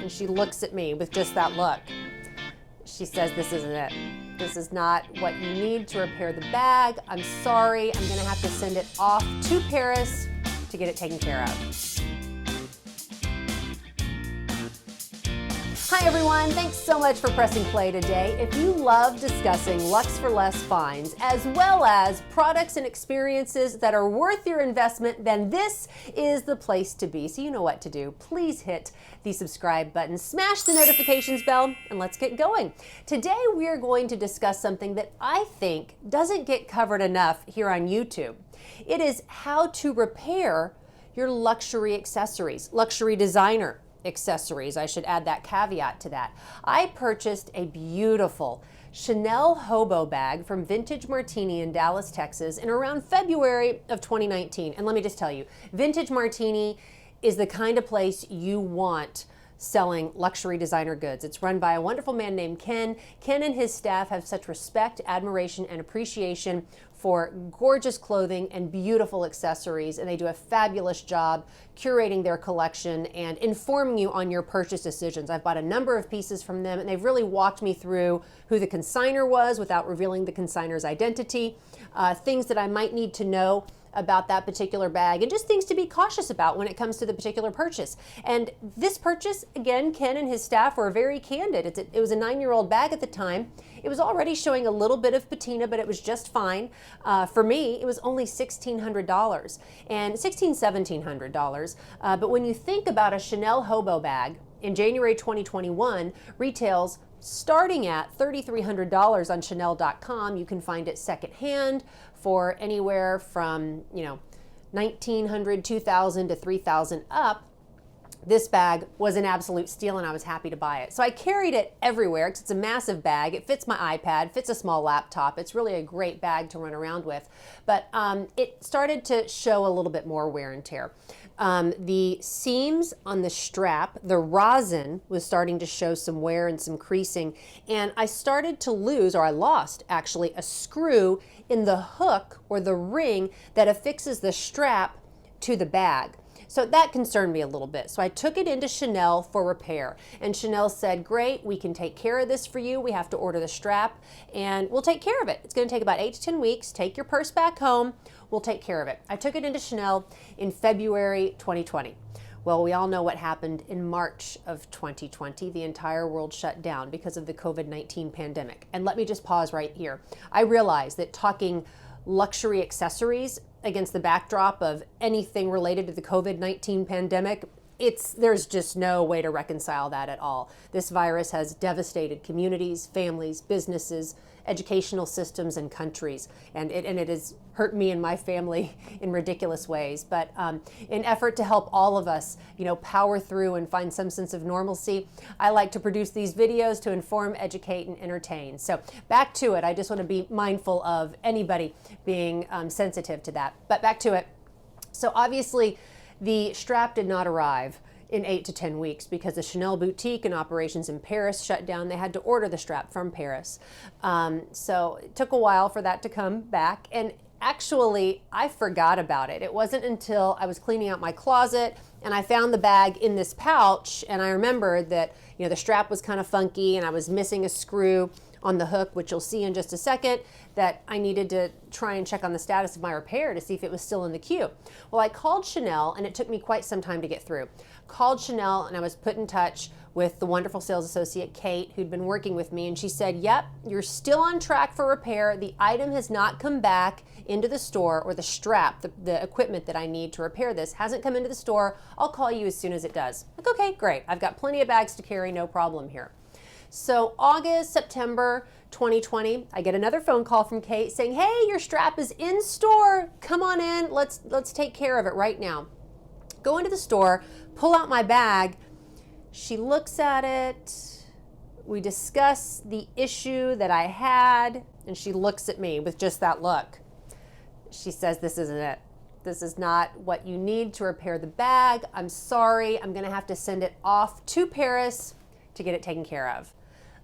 and she looks at me with just that look. She says, "This isn't it. This is not what you need to repair the bag. I'm sorry. I'm going to have to send it off to Paris to get it taken care of." Hi everyone, thanks so much for pressing play today. If you love discussing Lux for Less finds, as well as products and experiences that are worth your investment, then this is the place to be. So you know what to do. Please hit the subscribe button, smash the notifications bell, and let's get going. Today we are going to discuss something that I think doesn't get covered enough here on YouTube. It is how to repair your luxury accessories, luxury designer accessories. I should add that caveat to that. I purchased a beautiful Chanel hobo bag from Vintage Martini in Dallas, Texas in around February of 2019. And let me just tell you, Vintage Martini is the kind of place you want selling luxury designer goods. It's run by a wonderful man named Ken. Ken and his staff have such respect, admiration, and appreciation for gorgeous clothing and beautiful accessories, and they do a fabulous job curating their collection and informing you on your purchase decisions. I've bought a number of pieces from them, and they've really walked me through who the consignor was without revealing the consignor's identity, things that I might need to know about that particular bag, and just things to be cautious about when it comes to the particular purchase. And this purchase, again, Ken and his staff were very candid. It was a 9-year-old bag at the time. It was already showing a little bit of patina, but it was just fine. For me, it was only $1,600 and $1,700. But when you think about a Chanel hobo bag in January 2021, retails starting at $3,300 on Chanel.com. You can find it secondhand for anywhere from, $1,900, $2,000 to $3,000 up. This bag was an absolute steal, and I was happy to buy it. So I carried it everywhere because it's a massive bag. It fits my iPad, fits a small laptop. It's really a great bag to run around with. But it started to show a little bit more wear and tear. The seams on the strap, the rosin was starting to show some wear and some creasing. And I started to lose, or I lost actually, a screw in the hook or the ring that affixes the strap to the bag. So that concerned me a little bit. So I took it into Chanel for repair. And Chanel said, "Great, we can take care of this for you. We have to order the strap and we'll take care of it. It's going to take about 8 to 10 weeks. Take your purse back home. We'll take care of it." I took it into Chanel in February 2020. Well, we all know what happened in March of 2020. The entire world shut down because of the COVID-19 pandemic. And let me just pause right here. I realize that talking luxury accessories against the backdrop of anything related to the COVID-19 pandemic, there's just no way to reconcile that at all. This virus has devastated communities, families, businesses, educational systems, and countries. And it has hurt me and my family in ridiculous ways. But in effort to help all of us, power through and find some sense of normalcy, I like to produce these videos to inform, educate, and entertain. So back to it. I just want to be mindful of anybody being sensitive to that. But back to it. So obviously, the strap did not arrive in 8 to 10 weeks because the Chanel boutique and operations in Paris shut down. They had to order the strap from Paris. So it took a while for that to come back. And actually, I forgot about it. It wasn't until I was cleaning out my closet and I found the bag in this pouch, and I remembered that the strap was kind of funky and I was missing a screw on the hook, which you'll see in just a second, that I needed to try and check on the status of my repair to see if it was still in the queue. Well, I called Chanel, and it took me quite some time to get through. Called Chanel, and I was put in touch with the wonderful sales associate, Kate, who'd been working with me, and she said, "Yep, you're still on track for repair. The item has not come back into the store, or the strap, the equipment that I need to repair this, hasn't come into the store. I'll call you as soon as it does." Like, okay, great. I've got plenty of bags to carry, no problem here. So August, September 2020, I get another phone call from Kate saying, "Hey, your strap is in store. Come on in. Let's take care of it right now." Go into the store, pull out my bag. She looks at it. We discuss the issue that I had, and she looks at me with just that look. She says, "This isn't it. This is not what you need to repair the bag. I'm sorry. I'm going to have to send it off to Paris to get it taken care of."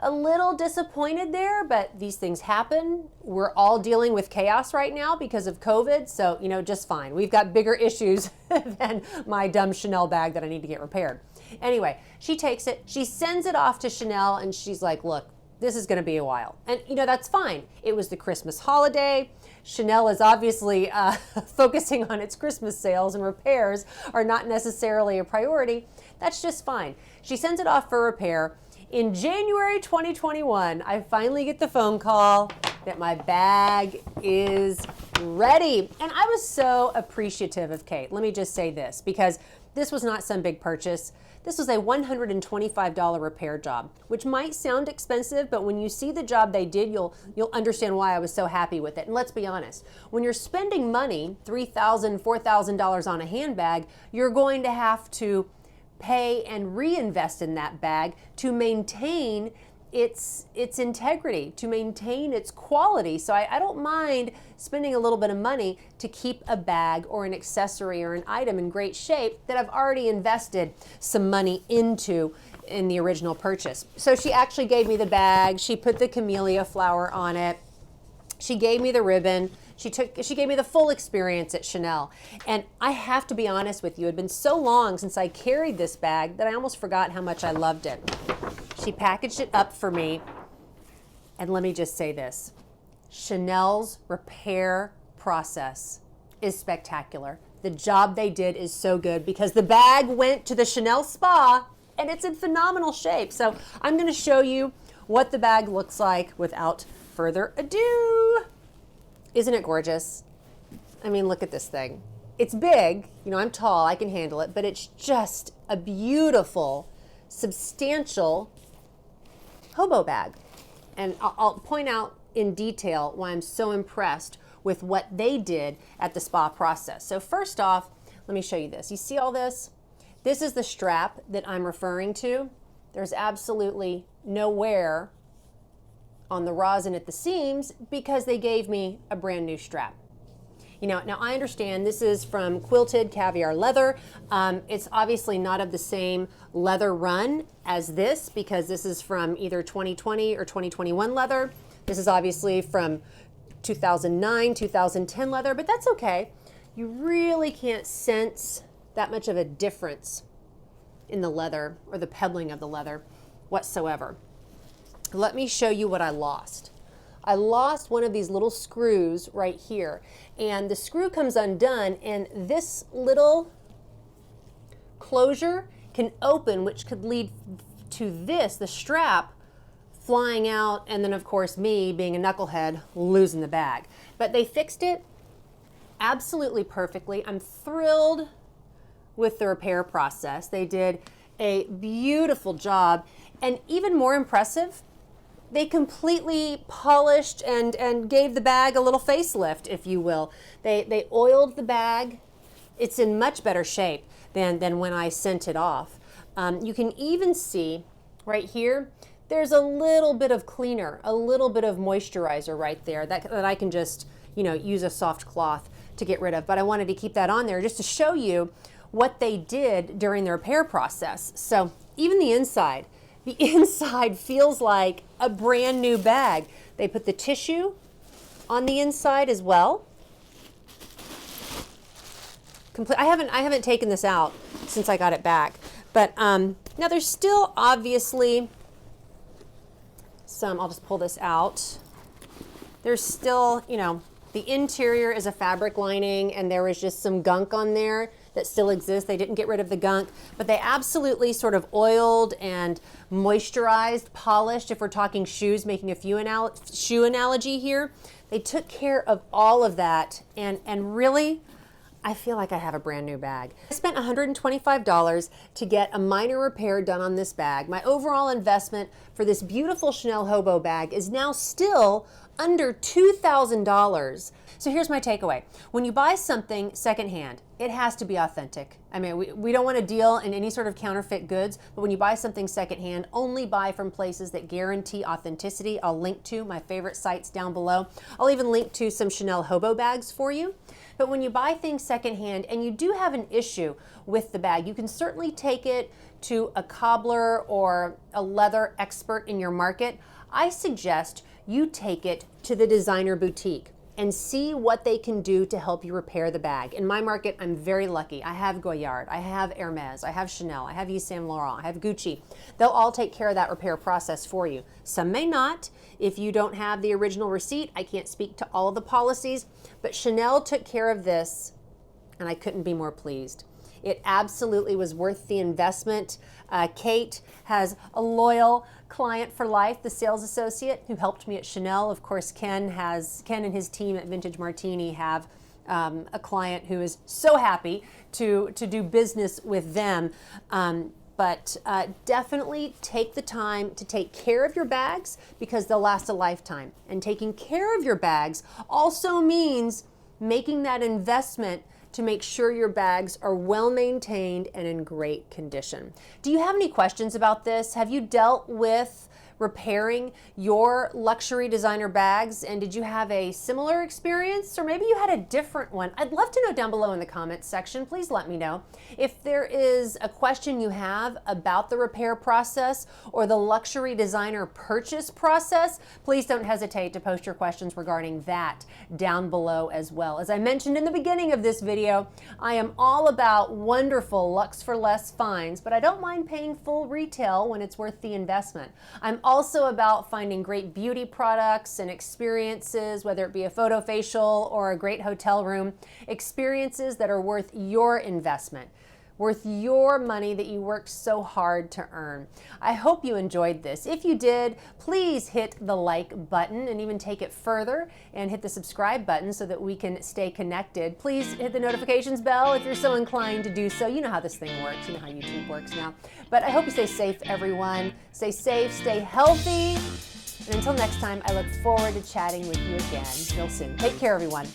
A little disappointed there, but these things happen. We're all dealing with chaos right now because of COVID, so, just fine. We've got bigger issues than my dumb Chanel bag that I need to get repaired. Anyway, she takes it, she sends it off to Chanel, and she's like, look, this is going to be a while. And that's fine. It was the Christmas holiday. Chanel is obviously focusing on its Christmas sales, and repairs are not necessarily a priority. That's just fine. She sends it off for repair. In January 2021, I finally get the phone call that my bag is ready. And I was so appreciative of Kate. Let me just say this, because this was not some big purchase. This was a $125 repair job, which might sound expensive, but when you see the job they did, you'll understand why I was so happy with it. And let's be honest, when you're spending money, $3,000, $4,000 on a handbag, you're going to have to pay and reinvest in that bag to maintain its integrity, to maintain its quality. So I don't mind spending a little bit of money to keep a bag or an accessory or an item in great shape that I've already invested some money into in the original purchase. So she actually gave me the bag. She put the camellia flower on it. She gave me the ribbon. She gave me the full experience at Chanel. And I have to be honest with you, it had been so long since I carried this bag that I almost forgot how much I loved it. She packaged it up for me. And let me just say this, Chanel's repair process is spectacular. The job they did is so good because the bag went to the Chanel spa and it's in phenomenal shape. So I'm going to show you what the bag looks like without further ado. Isn't it gorgeous? I mean, look at this thing. It's big, I'm tall, I can handle it, but it's just a beautiful, substantial hobo bag. And I'll point out in detail why I'm so impressed with what they did at the spa process. So first off, let me show you this. You see all this? This is the strap that I'm referring to. There's absolutely no wear on the rosin at the seams because they gave me a brand new strap. Now I understand this is from quilted caviar leather. It's obviously not of the same leather run as this because this is from either 2020 or 2021 leather. This is obviously from 2009, 2010 leather, but that's okay. You really can't sense that much of a difference in the leather or the pebbling of the leather whatsoever. Let me show you what I lost. I lost one of these little screws right here, and the screw comes undone, and this little closure can open, which could lead to this, the strap, flying out, and then of course me, being a knucklehead, losing the bag. But they fixed it absolutely perfectly. I'm thrilled with the repair process. They did a beautiful job, and even more impressive, they completely polished and gave the bag a little facelift, if you will. They oiled the bag. It's in much better shape than when I sent it off. You can even see right here, there's a little bit of cleaner, a little bit of moisturizer right there that I can just, use a soft cloth to get rid of. But I wanted to keep that on there just to show you what they did during the repair process. So even the inside feels like a brand new bag. They put the tissue on the inside as well. I haven't taken this out since I got it back, but now there's still obviously some. I'll just pull this out. There's still, the interior is a fabric lining, and there was just some gunk on there that still exists. They didn't get rid of the gunk, but they absolutely sort of oiled and moisturized, polished, if we're talking shoes, making a shoe analogy here. They took care of all of that, and really, I feel like I have a brand new bag. I spent $125 to get a minor repair done on this bag. My overall investment for this beautiful Chanel hobo bag is now still under $2,000. So here's my takeaway. When you buy something secondhand, it has to be authentic. I mean, we don't want to deal in any sort of counterfeit goods, but when you buy something secondhand, only buy from places that guarantee authenticity. I'll link to my favorite sites down below. I'll even link to some Chanel hobo bags for you. But when you buy things secondhand and you do have an issue with the bag, you can certainly take it to a cobbler or a leather expert in your market. I suggest you take it to the designer boutique. and see what they can do to help you repair the bag. In my market, I'm very lucky. I have Goyard, I have Hermes, I have Chanel, I have Yves Saint Laurent, I have Gucci. They'll all take care of that repair process for you. Some may not. If you don't have the original receipt, I can't speak to all of the policies, but Chanel took care of this, and I couldn't be more pleased. It absolutely was worth the investment. Kate has a loyal client for life, the sales associate who helped me at Chanel. Of course, Ken and his team at Vintage Martini have a client who is so happy to do business with them. But definitely take the time to take care of your bags because they'll last a lifetime. And taking care of your bags also means making that investment to make sure your bags are well maintained and in great condition. Do you have any questions about this? Have you dealt with repairing your luxury designer bags, and did you have a similar experience, or maybe you had a different one? I'd love to know down below in the comments section. Please let me know. If there is a question you have about the repair process or the luxury designer purchase process, please don't hesitate to post your questions regarding that down below as well. As I mentioned in the beginning of this video, I am all about wonderful Lux for Less finds, but I don't mind paying full retail when it's worth the investment. I'm also about finding great beauty products and experiences, whether it be a photo facial or a great hotel room, experiences that are worth your investment, worth your money that you worked so hard to earn. I hope you enjoyed this. If you did, please hit the like button and even take it further and hit the subscribe button so that we can stay connected. Please hit the notifications bell if you're so inclined to do so. You know how this thing works. You know how YouTube works now. But I hope you stay safe, everyone. Stay safe, stay healthy. And until next time, I look forward to chatting with you again real soon. Take care, everyone.